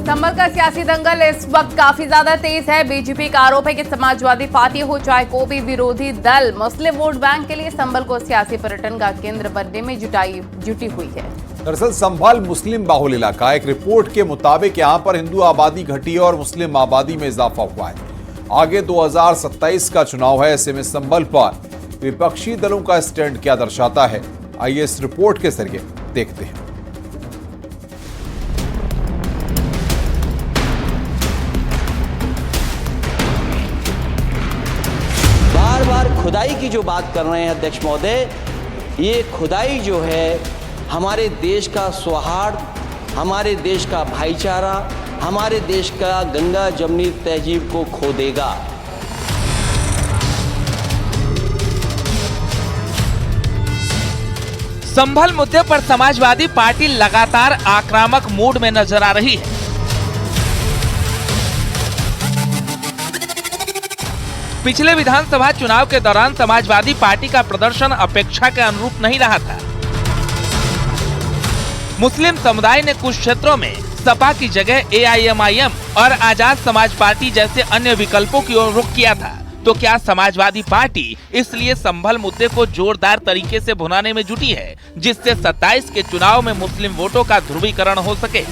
संभल का सियासी दंगल इस वक्त काफी ज्यादा तेज है। बीजेपी का आरोप है कि समाजवादी पार्टी हो चाहे कोई भी विरोधी दल मुस्लिम वोट बैंक के लिए संभल को सियासी पर्यटन का केंद्र बनने में जुटी हुई है। दरअसल संभल मुस्लिम बाहुल इलाका। एक रिपोर्ट के मुताबिक यहां पर हिंदू आबादी घटी और मुस्लिम आबादी में इजाफा हुआ है। आगे 2027 का चुनाव है, ऐसे में संभल पर विपक्षी दलों का स्टैंड क्या दर्शाता है, आइए इस रिपोर्ट के जरिए देखते हैं। बार खुदाई की जो बात कर रहे हैं अध्यक्ष महोदय, ये खुदाई जो है हमारे देश का सौहार्द, हमारे देश का भाईचारा, हमारे देश का गंगा जमनी तहजीब को खो देगा। संभल मुद्दे पर समाजवादी पार्टी लगातार आक्रामक मूड में नजर आ रही है। पिछले विधानसभा चुनाव के दौरान समाजवादी पार्टी का प्रदर्शन अपेक्षा के अनुरूप नहीं रहा था। मुस्लिम समुदाय ने कुछ क्षेत्रों में सपा की जगह एआईएमआईएम और आजाद समाज पार्टी जैसे अन्य विकल्पों की ओर रुख किया था। तो क्या समाजवादी पार्टी इसलिए संभल मुद्दे को जोरदार तरीके से भुनाने में जुटी है, जिससे 27 के चुनाव में मुस्लिम वोटों का ध्रुवीकरण हो सके?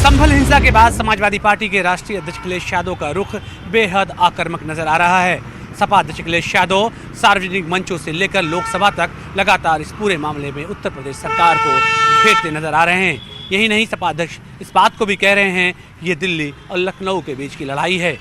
संभल हिंसा के बाद समाजवादी पार्टी के राष्ट्रीय अध्यक्ष अखिलेश यादव का रुख बेहद आक्रामक नजर आ रहा है। सपा अध्यक्ष अखिलेश यादव सार्वजनिक मंचों से लेकर लोकसभा तक लगातार इस पूरे मामले में उत्तर प्रदेश सरकार को घेरते नजर आ रहे हैं। यही नहीं, सपा अध्यक्ष इस बात को भी कह रहे हैं ये दिल्ली और लखनऊ के बीच की लड़ाई है।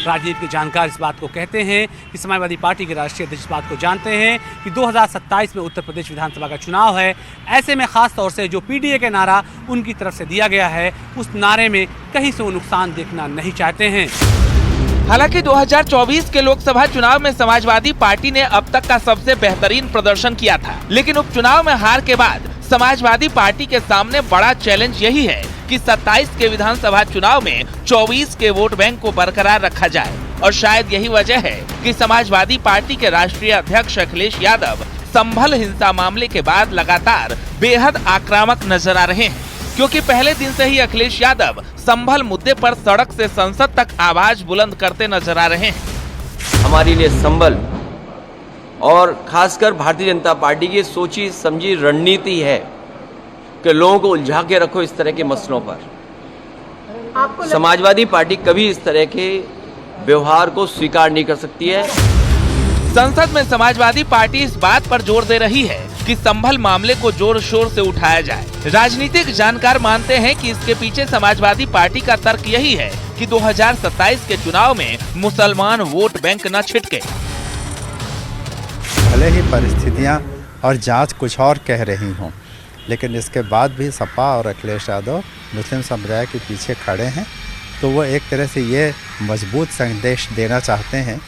राजनीति के जानकार इस बात को कहते हैं कि समाजवादी पार्टी के राष्ट्रीय अध्यक्ष इस बात को जानते हैं कि 2027 में उत्तर प्रदेश विधानसभा का चुनाव है। ऐसे में खास तौर से जो पीडीए के नारा उनकी तरफ से दिया गया है, उस नारे में कहीं से वो नुकसान देखना नहीं चाहते हैं। हालांकि 2024 के लोकसभा चुनाव में समाजवादी पार्टी ने अब तक का सबसे बेहतरीन प्रदर्शन किया था, लेकिन उपचुनाव में हार के बाद समाजवादी पार्टी के सामने बड़ा चैलेंज यही है कि 27 के विधानसभा चुनाव में 24 के वोट बैंक को बरकरार रखा जाए। और शायद यही वजह है कि समाजवादी पार्टी के राष्ट्रीय अध्यक्ष अखिलेश यादव संभल हिंसा मामले के बाद लगातार बेहद आक्रामक नजर आ रहे हैं, क्योंकि पहले दिन से ही अखिलेश यादव संभल मुद्दे पर सड़क से संसद तक आवाज बुलंद करते नजर आ रहे हैं। हमारे लिए संभल और खासकर भारतीय जनता पार्टी की सोची समझी रणनीति है कि लोगों को उलझा के रखो इस तरह के मसलों पर। समाजवादी पार्टी कभी इस तरह के व्यवहार को स्वीकार नहीं कर सकती है। संसद में समाजवादी पार्टी इस बात पर जोर दे रही है कि संभल मामले को जोर शोर से उठाया जाए। राजनीतिक जानकार मानते हैं कि इसके पीछे समाजवादी पार्टी का तर्क यही है कि 2027 के चुनाव में मुसलमान वोट बैंक न छिटके। भले ही परिस्थितियां और जांच कुछ और कह रही हों, लेकिन इसके बाद भी सपा और अखिलेश यादव मुस्लिम समुदाय के पीछे खड़े हैं। तो वो एक तरह से ये मजबूत संदेश देना चाहते हैं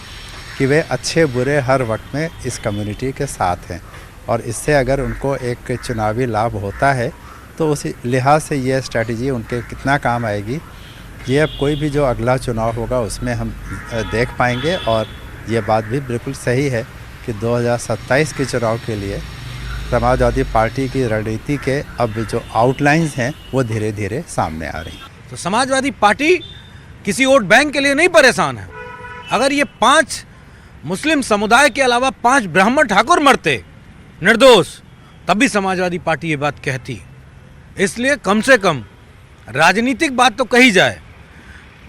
कि वे अच्छे बुरे हर वक्त में इस कम्युनिटी के साथ हैं, और इससे अगर उनको एक चुनावी लाभ होता है तो उस लिहाज से ये स्ट्रेटजी उनके कितना काम आएगी, ये अब कोई भी जो अगला चुनाव होगा उसमें हम देख पाएंगे। और ये बात भी बिल्कुल सही है कि 2027 के चुनाव के लिए समाजवादी पार्टी की रणनीति के अब जो आउटलाइंस हैं वो धीरे धीरे सामने आ रही हैं। तो समाजवादी पार्टी किसी वोट बैंक के लिए नहीं परेशान है। अगर ये 5 मुस्लिम समुदाय के अलावा 5 ब्राह्मण ठाकुर मरते निर्दोष, तब भी समाजवादी पार्टी ये बात कहती। इसलिए कम से कम राजनीतिक बात तो कही जाए,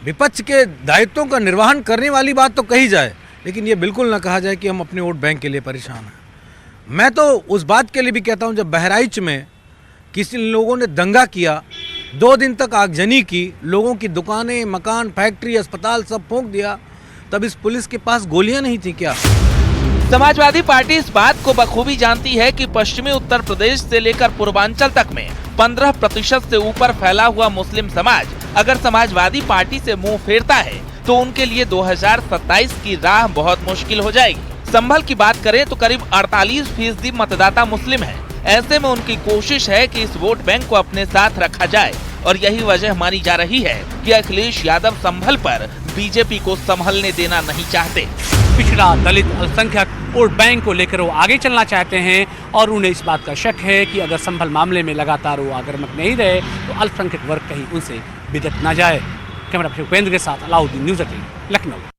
विपक्ष के दायित्वों का निर्वहन करने वाली बात तो कही जाए, लेकिन ये बिल्कुल ना कहा जाए कि हम अपने वोट बैंक के लिए परेशान हैं। मैं तो उस बात के लिए भी कहता हूँ, जब बहराइच में किसी लोगों ने दंगा किया, 2 दिन तक आगजनी की, लोगों की दुकानें, मकान, फैक्ट्री, अस्पताल सब फूंक दिया, तब इस पुलिस के पास गोलियां नहीं थी क्या? समाजवादी पार्टी इस बात को बखूबी जानती है कि पश्चिमी उत्तर प्रदेश से लेकर पूर्वांचल तक में 15% से ऊपर फैला हुआ मुस्लिम समाज अगर समाजवादी पार्टी से मुंह फेरता है तो उनके लिए 2027 की राह बहुत मुश्किल हो जाएगी। संभल की बात करें तो करीब 48% मतदाता मुस्लिम है। ऐसे में उनकी कोशिश है कि इस वोट बैंक को अपने साथ रखा जाए, और यही वजह मानी जा रही है कि अखिलेश यादव संभल पर बीजेपी को संभलने देना नहीं चाहते। पिछड़ा, दलित, अल्पसंख्यक वोट बैंक को लेकर वो आगे चलना चाहते हैं और उन्हें इस बात का शक है कि अगर संभल मामले में लगातार वो आक्रामक नहीं रहे तो अल्पसंख्यक वर्ग कहीं उनसे बिदक ना जाए। कैमरा पर्सन उपेंद्र के साथ अलाउद्दीन, न्यूज़ 18 लखनऊ।